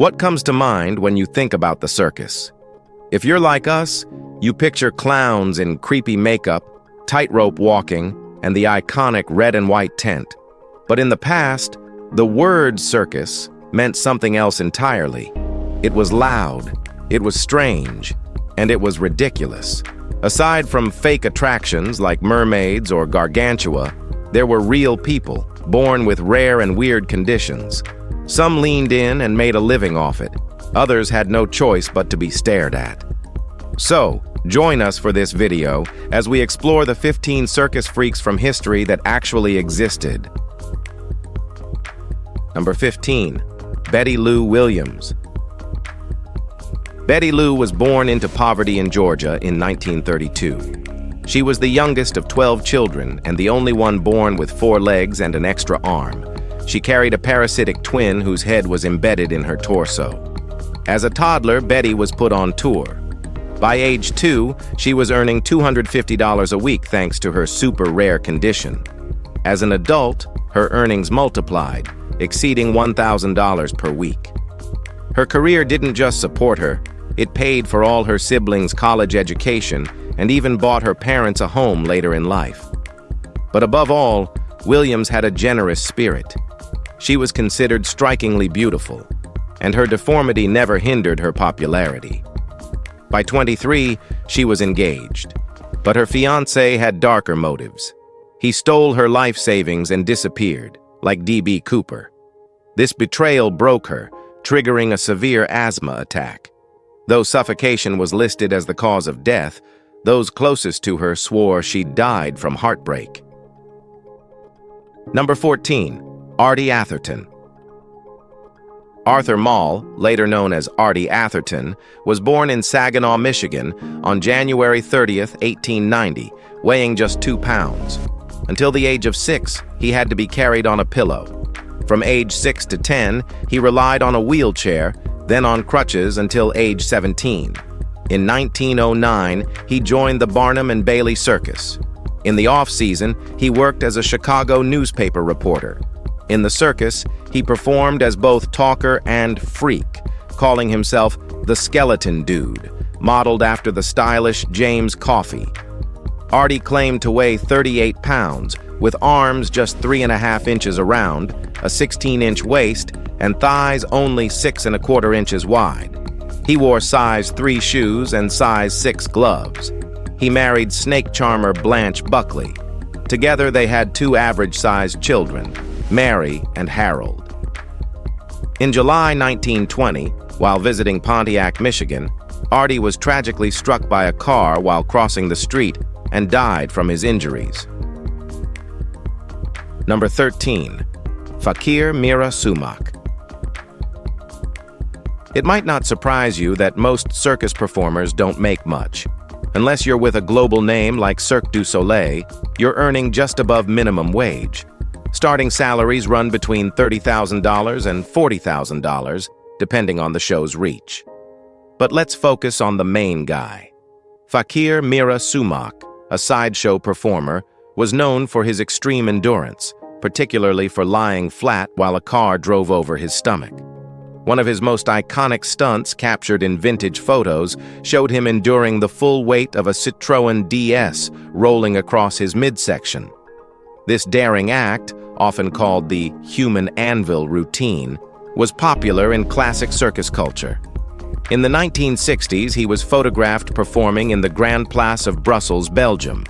What comes to mind when you think about the circus? If you're like us, you picture clowns in creepy makeup, tightrope walking, and the iconic red and white tent. But in the past, the word circus meant something else entirely. It was loud, it was strange, and it was ridiculous. Aside from fake attractions like mermaids or Gargantua, there were real people, born with rare and weird conditions. Some leaned in and made a living off it. Others had no choice but to be stared at. So, join us for this video as we explore the 15 circus freaks from history that actually existed. Number 15. Betty Lou Williams. Betty Lou was born into poverty in Georgia in 1932. She was the youngest of 12 children and the only one born with 4 legs and an extra arm. She carried a parasitic twin whose head was embedded in her torso. As a toddler, Betty was put on tour. By age 2, she was earning $250 a week thanks to her super rare condition. As an adult, her earnings multiplied, exceeding $1,000 per week. Her career didn't just support her, it paid for all her siblings' college education and even bought her parents a home later in life. But above all, Williams had a generous spirit. She was considered strikingly beautiful, and her deformity never hindered her popularity. By 23, she was engaged, but her fiancé had darker motives. He stole her life savings and disappeared, like D.B. Cooper. This betrayal broke her, triggering a severe asthma attack. Though suffocation was listed as the cause of death, those closest to her swore she died from heartbreak. Number 14. Arty Athetherton. Arthur Mall, later known as Arty Athetherton, was born in Saginaw, Michigan on January 30th, 1890, weighing just 2 pounds. Until the age of 6, he had to be carried on a pillow. From age 6 to 10, he relied on a wheelchair, then on crutches until age 17. In 1909, he joined the Barnum and Bailey Circus. In the off-season, he worked as a Chicago newspaper reporter. In the circus, he performed as both talker and freak, calling himself the Skeleton Dude, modeled after the stylish James Coffey. Arty claimed to weigh 38 pounds, with arms just 3.5 inches around, a 16-inch waist, and thighs only 6¼ inches wide. He wore size 3 shoes and size 6 gloves. He married snake charmer Blanche Buckley. Together they had 2 average-sized children, Mary and Harold. In July 1920, while visiting Pontiac, Michigan, Arty was tragically struck by a car while crossing the street and died from his injuries. Number 13. Fakir Mera Sumach. It might not surprise you that most circus performers don't make much. Unless you're with a global name like Cirque du Soleil, you're earning just above minimum wage. Starting salaries run between $30,000 and $40,000, depending on the show's reach. But let's focus on the main guy. Fakir Mera Sumach, a sideshow performer, was known for his extreme endurance, particularly for lying flat while a car drove over his stomach. One of his most iconic stunts, captured in vintage photos, showed him enduring the full weight of a Citroën DS rolling across his midsection. This daring act, often called the human anvil routine, was popular in classic circus culture. In the 1960s, he was photographed performing in the Grand Place of Brussels, Belgium.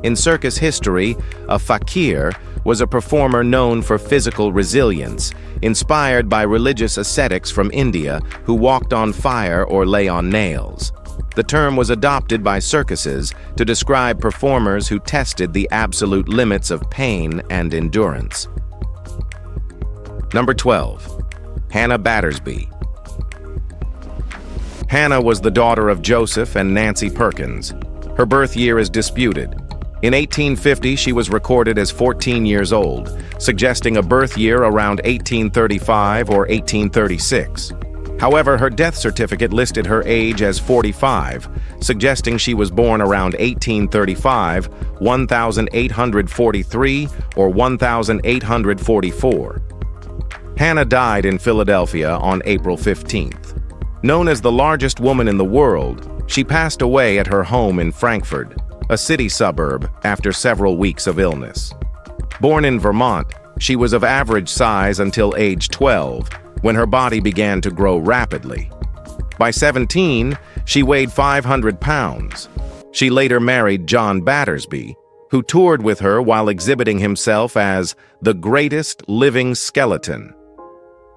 In circus history, a fakir was a performer known for physical resilience, inspired by religious ascetics from India who walked on fire or lay on nails. The term was adopted by circuses to describe performers who tested the absolute limits of pain and endurance. Number 12. Hannah Battersby. Hannah was the daughter of Joseph and Nancy Perkins. Her birth year is disputed. In 1850, she was recorded as 14 years old, suggesting a birth year around 1835 or 1836. However, her death certificate listed her age as 45, suggesting she was born around 1835, 1843, or 1844. Hannah died in Philadelphia on April 15th. Known as the largest woman in the world, she passed away at her home in Frankfort, a city suburb, after several weeks of illness. Born in Vermont, she was of average size until age 12, when her body began to grow rapidly. By 17, she weighed 500 pounds. She later married John Battersby, who toured with her while exhibiting himself as the greatest living skeleton.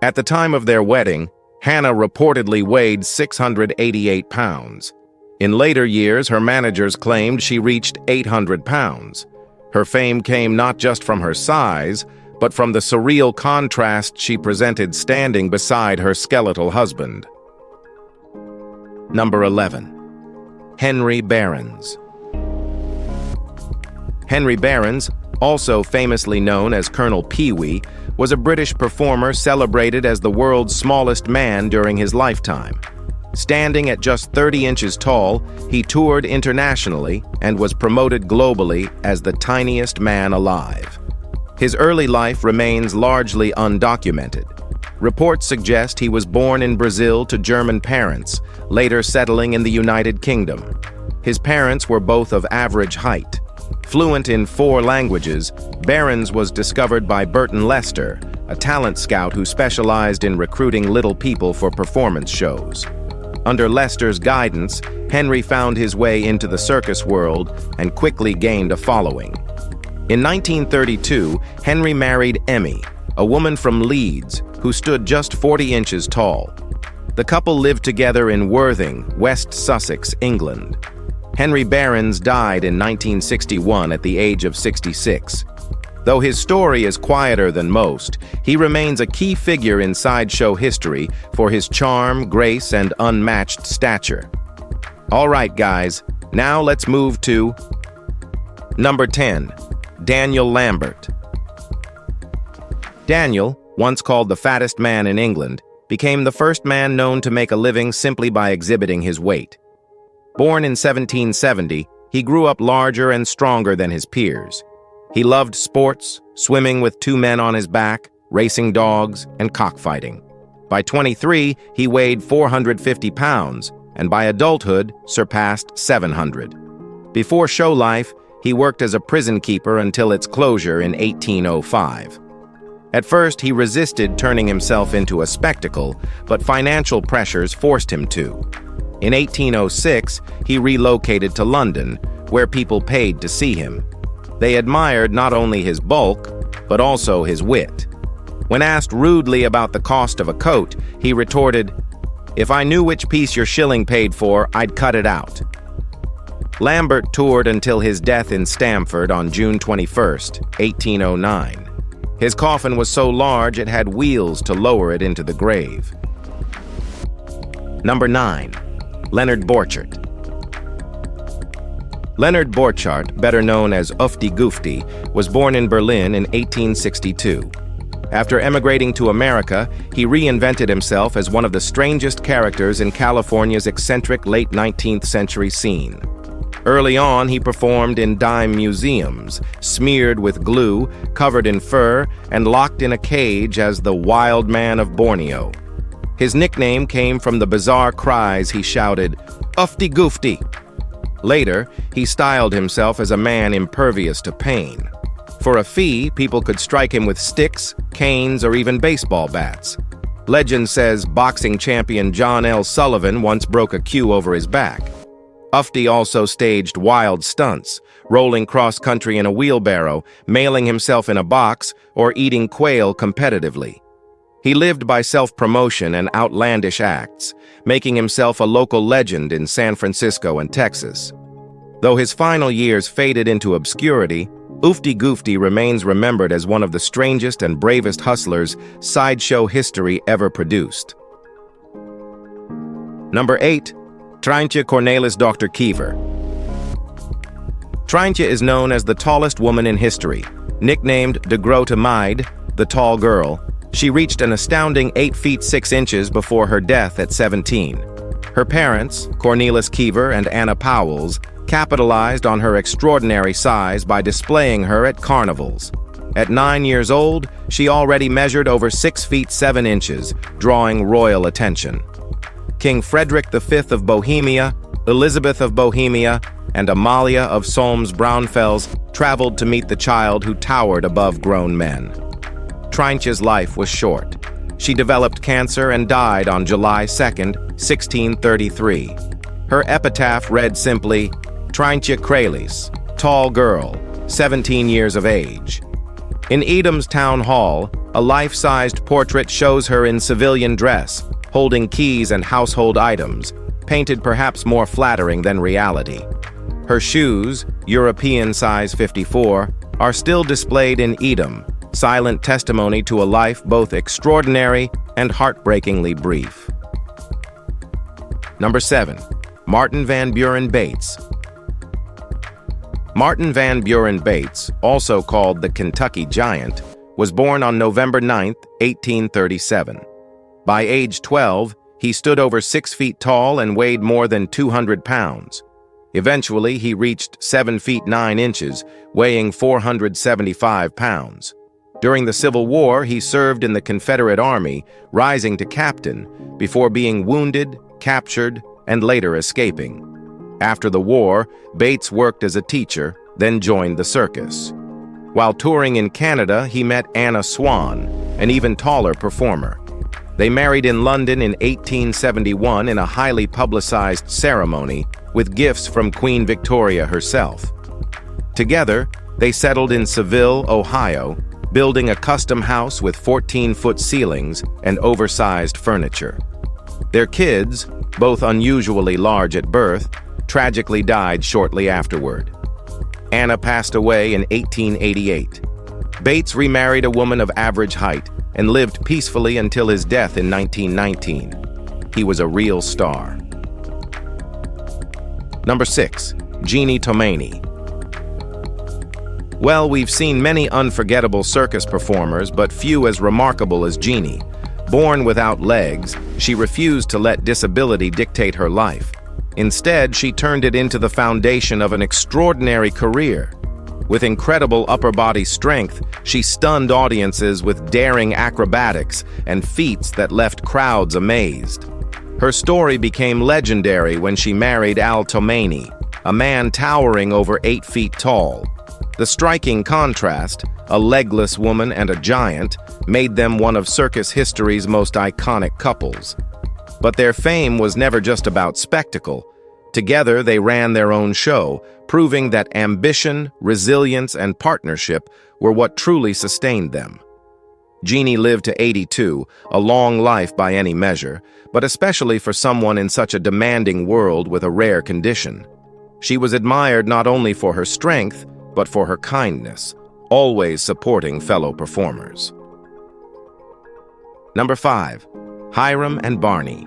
At the time of their wedding, Hannah reportedly weighed 688 pounds. In later years, her managers claimed she reached 800 pounds. Her fame came not just from her size, but from the surreal contrast she presented standing beside her skeletal husband. Number 11. Henry Barons. Henry Barons, also famously known as Colonel Pee-wee, was a British performer celebrated as the world's smallest man during his lifetime. Standing at just 30 inches tall, he toured internationally and was promoted globally as the tiniest man alive. His early life remains largely undocumented. Reports suggest he was born in Brazil to German parents, later settling in the United Kingdom. His parents were both of average height. Fluent in 4 languages, Barons was discovered by Burton Lester, a talent scout who specialized in recruiting little people for performance shows. Under Lester's guidance, Henry found his way into the circus world and quickly gained a following. In 1932, Henry married Emmy, a woman from Leeds who stood just 40 inches tall. The couple lived together in Worthing, West Sussex, England. Henry Barons died in 1961 at the age of 66. Though his story is quieter than most, he remains a key figure in sideshow history for his charm, grace, and unmatched stature. All right, guys, now let's move to number 10, Daniel Lambert. Daniel, once called the fattest man in England, became the first man known to make a living simply by exhibiting his weight. Born in 1770, he grew up larger and stronger than his peers. He loved sports, swimming with 2 men on his back, racing dogs, and cockfighting. By 23, he weighed 450 pounds, and by adulthood, surpassed 700. Before show life, he worked as a prison keeper until its closure in 1805. At first, he resisted turning himself into a spectacle, but financial pressures forced him to. In 1806, he relocated to London, where people paid to see him. They admired not only his bulk, but also his wit. When asked rudely about the cost of a coat, he retorted, "If I knew which piece your shilling paid for, I'd cut it out." Lambert toured until his death in Stamford on June 21, 1809. His coffin was so large it had wheels to lower it into the grave. Number 9. Leonard Borchardt. Leonard Borchardt, better known as Ufty Goofty, was born in Berlin in 1862. After emigrating to America, he reinvented himself as one of the strangest characters in California's eccentric late 19th century scene. Early on, he performed in dime museums, smeared with glue, covered in fur, and locked in a cage as the Wild Man of Borneo. His nickname came from the bizarre cries he shouted, "Ufty Goofty!" Later, he styled himself as a man impervious to pain. For a fee, people could strike him with sticks, canes, or even baseball bats. Legend says boxing champion John L. Sullivan once broke a cue over his back. Ufty also staged wild stunts, rolling cross-country in a wheelbarrow, mailing himself in a box, or eating quail competitively. He lived by self-promotion and outlandish acts, making himself a local legend in San Francisco and Texas. Though his final years faded into obscurity, Ufty Goofty remains remembered as one of the strangest and bravest hustlers sideshow history ever produced. Number 8. Trancha Cornelius Dr. Kever. Trancha is known as the tallest woman in history. Nicknamed de Grote Meid, the tall girl, she reached an astounding 8 feet 6 inches before her death at 17. Her parents, Cornelius Kever and Anna Powells, capitalized on her extraordinary size by displaying her at carnivals. At 9 years old, she already measured over 6 feet 7 inches, drawing royal attention. King Frederick V of Bohemia, Elizabeth of Bohemia, and Amalia of Solms-Braunfels traveled to meet the child who towered above grown men. Trancha's life was short. She developed cancer and died on July 2, 1633. Her epitaph read simply, Trancha Crelis, tall girl, 17 years of age. In Edam's town hall, a life-sized portrait shows her in civilian dress, holding keys and household items, painted perhaps more flattering than reality. Her shoes, European size 54, are still displayed in Edam, silent testimony to a life both extraordinary and heartbreakingly brief. Number 7. Martin Van Buren Bates. Martin Van Buren Bates, also called the Kentucky Giant, was born on November 9, 1837. By age 12, he stood over 6 feet tall and weighed more than 200 pounds. Eventually, he reached 7 feet 9 inches, weighing 475 pounds. During the Civil War, he served in the Confederate Army, rising to captain, before being wounded, captured, and later escaping. After the war, Bates worked as a teacher, then joined the circus. While touring in Canada, he met Anna Swan, an even taller performer. They married in London in 1871 in a highly publicized ceremony with gifts from Queen Victoria herself. Together, they settled in Seville, Ohio, building a custom house with 14-foot ceilings and oversized furniture. Their kids, both unusually large at birth, tragically died shortly afterward. Anna passed away in 1888. Bates remarried a woman of average height and lived peacefully until his death in 1919. He was a real star. Number 6. Jeanie Tomaini. Well, we've seen many unforgettable circus performers, but few as remarkable as Jeanie. Born without legs, she refused to let disability dictate her life. Instead, she turned it into the foundation of an extraordinary career. With incredible upper body strength, she stunned audiences with daring acrobatics and feats that left crowds amazed. Her story became legendary when she married Al Tomaini, a man towering over 8 feet tall. The striking contrast, a legless woman and a giant, made them one of circus history's most iconic couples. But their fame was never just about spectacle. Together, they ran their own show, proving that ambition, resilience, and partnership were what truly sustained them. Jeanie lived to 82, a long life by any measure, but especially for someone in such a demanding world with a rare condition. She was admired not only for her strength, but for her kindness, always supporting fellow performers. Number 5. Hiram and Barney.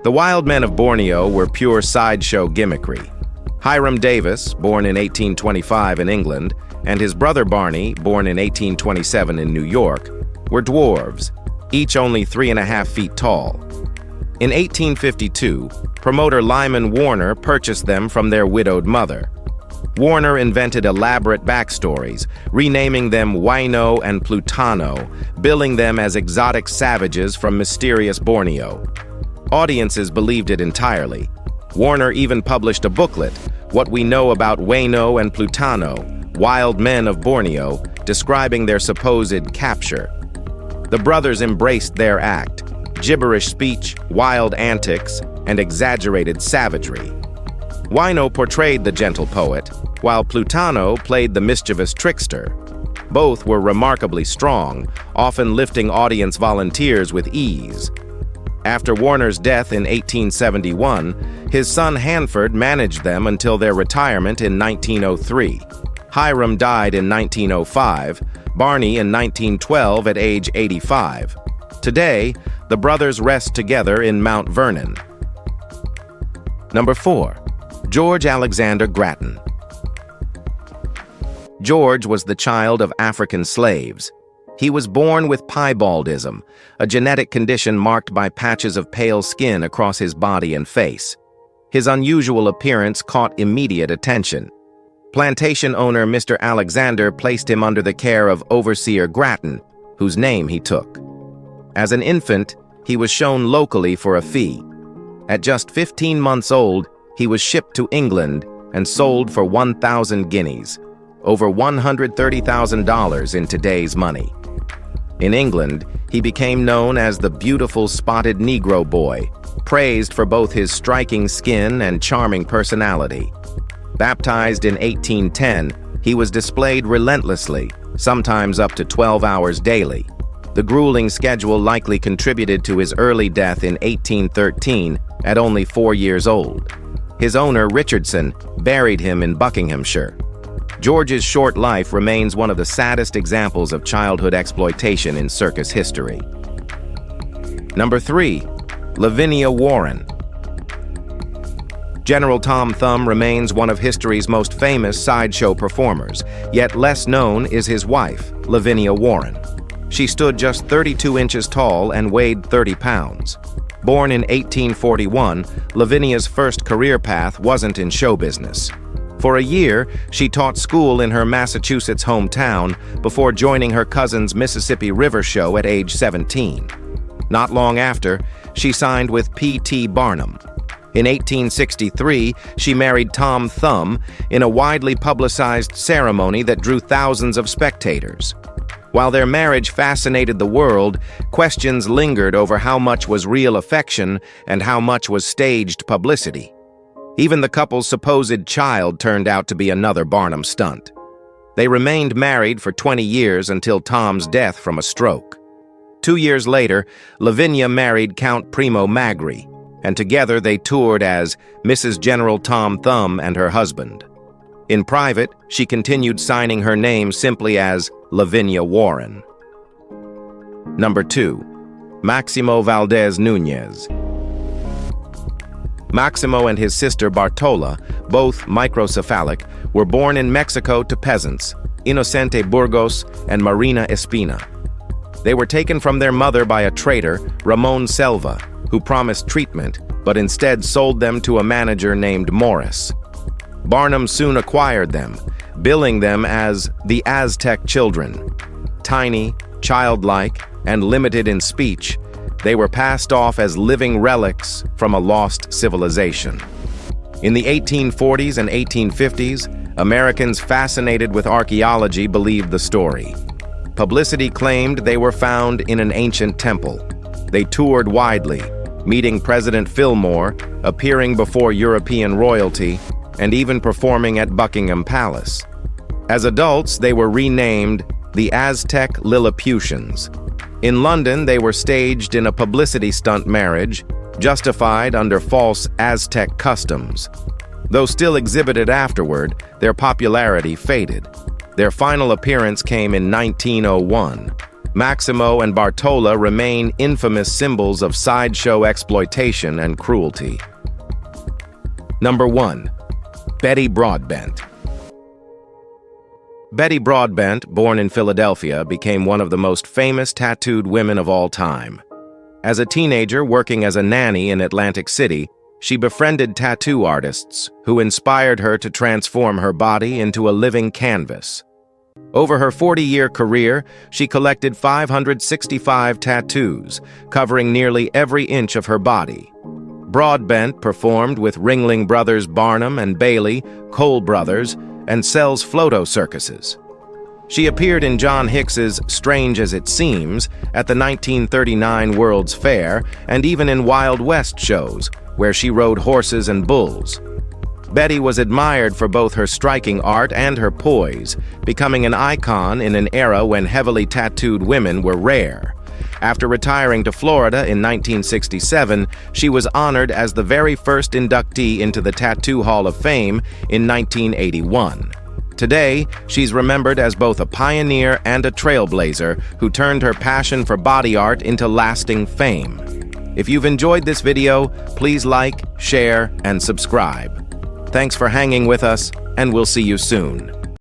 The wild men of Borneo were pure sideshow gimmickry. Hiram Davis, born in 1825 in England, and his brother Barney, born in 1827 in New York, were dwarves, each only 3.5 feet tall. In 1852, promoter Lyman Warner purchased them from their widowed mother. Warner invented elaborate backstories, renaming them Wino and Plutano, billing them as exotic savages from mysterious Borneo. Audiences believed it entirely. Warner even published a booklet, What We Know About Wino and Plutano, Wild Men of Borneo, describing their supposed capture. The brothers embraced their act, gibberish speech, wild antics, and exaggerated savagery. Wino portrayed the gentle poet, while Plutano played the mischievous trickster. Both were remarkably strong, often lifting audience volunteers with ease. After Warner's death in 1871, his son Hanford managed them until their retirement in 1903. Hiram died in 1905, Barney in 1912 at age 85. Today, the brothers rest together in Mount Vernon. Number 4. George Alexander Graten. George was the child of African slaves. He was born with piebaldism, a genetic condition marked by patches of pale skin across his body and face. His unusual appearance caught immediate attention. Plantation owner Mr. Alexander placed him under the care of overseer Graten, whose name he took. As an infant, he was shown locally for a fee. At just 15 months old, he was shipped to England and sold for 1,000 guineas, over $130,000 in today's money. In England, he became known as the beautiful spotted Negro boy, praised for both his striking skin and charming personality. Baptized in 1810, he was displayed relentlessly, sometimes up to 12 hours daily. The grueling schedule likely contributed to his early death in 1813 at only 4 years old. His owner, Richardson, buried him in Buckinghamshire. George's short life remains one of the saddest examples of childhood exploitation in circus history. Number 3. Levvenia Warren. General Tom Thumb remains one of history's most famous sideshow performers, yet less known is his wife, Levvenia Warren. She stood just 32 inches tall and weighed 30 pounds. Born in 1841, Levvenia's first career path wasn't in show business. For a year, she taught school in her Massachusetts hometown before joining her cousin's Mississippi River show at age 17. Not long after, she signed with P.T. Barnum. In 1863, she married Tom Thumb in a widely publicized ceremony that drew thousands of spectators. While their marriage fascinated the world, questions lingered over how much was real affection and how much was staged publicity. Even the couple's supposed child turned out to be another Barnum stunt. They remained married for 20 years until Tom's death from a stroke. 2 years later, Levvenia married Count Primo Magri, and together they toured as Mrs. General Tom Thumb and her husband. In private, she continued signing her name simply as Levvenia Warren. Number 2. Maximo Valdez Nunez. Maximo and his sister Bartola, both microcephalic, were born in Mexico to peasants, Inocente Burgos and Marina Espina. They were taken from their mother by a trader, Ramon Selva, who promised treatment, but instead sold them to a manager named Morris. Barnum soon acquired them, billing them as the Aztec children. Tiny, childlike, and limited in speech, they were passed off as living relics from a lost civilization. In the 1840s and 1850s, Americans fascinated with archaeology believed the story. Publicity claimed they were found in an ancient temple. They toured widely, meeting President Fillmore, appearing before European royalty, and even performing at Buckingham Palace. As adults, they were renamed the Aztec Lilliputians. In London, they were staged in a publicity stunt marriage, justified under false Aztec customs. Though still exhibited afterward, their popularity faded. Their final appearance came in 1901. Maximo and Bartola remain infamous symbols of sideshow exploitation and cruelty. Number 1. Betty Broadbent. Betty Broadbent, born in Philadelphia, became one of the most famous tattooed women of all time. As a teenager working as a nanny in Atlantic City, she befriended tattoo artists who inspired her to transform her body into a living canvas. Over her 40-year career, she collected 565 tattoos, covering nearly every inch of her body. Broadbent performed with Ringling Brothers Barnum and Bailey, Cole Brothers, and Sells Floto circuses. She appeared in John Hicks's Strange as It Seems at the 1939 World's Fair and even in Wild West shows, where she rode horses and bulls. Betty was admired for both her striking art and her poise, becoming an icon in an era when heavily tattooed women were rare. After retiring to Florida in 1967, she was honored as the very first inductee into the Tattoo Hall of Fame in 1981. Today, she's remembered as both a pioneer and a trailblazer who turned her passion for body art into lasting fame. If you've enjoyed this video, please like, share, and subscribe. Thanks for hanging with us, and we'll see you soon.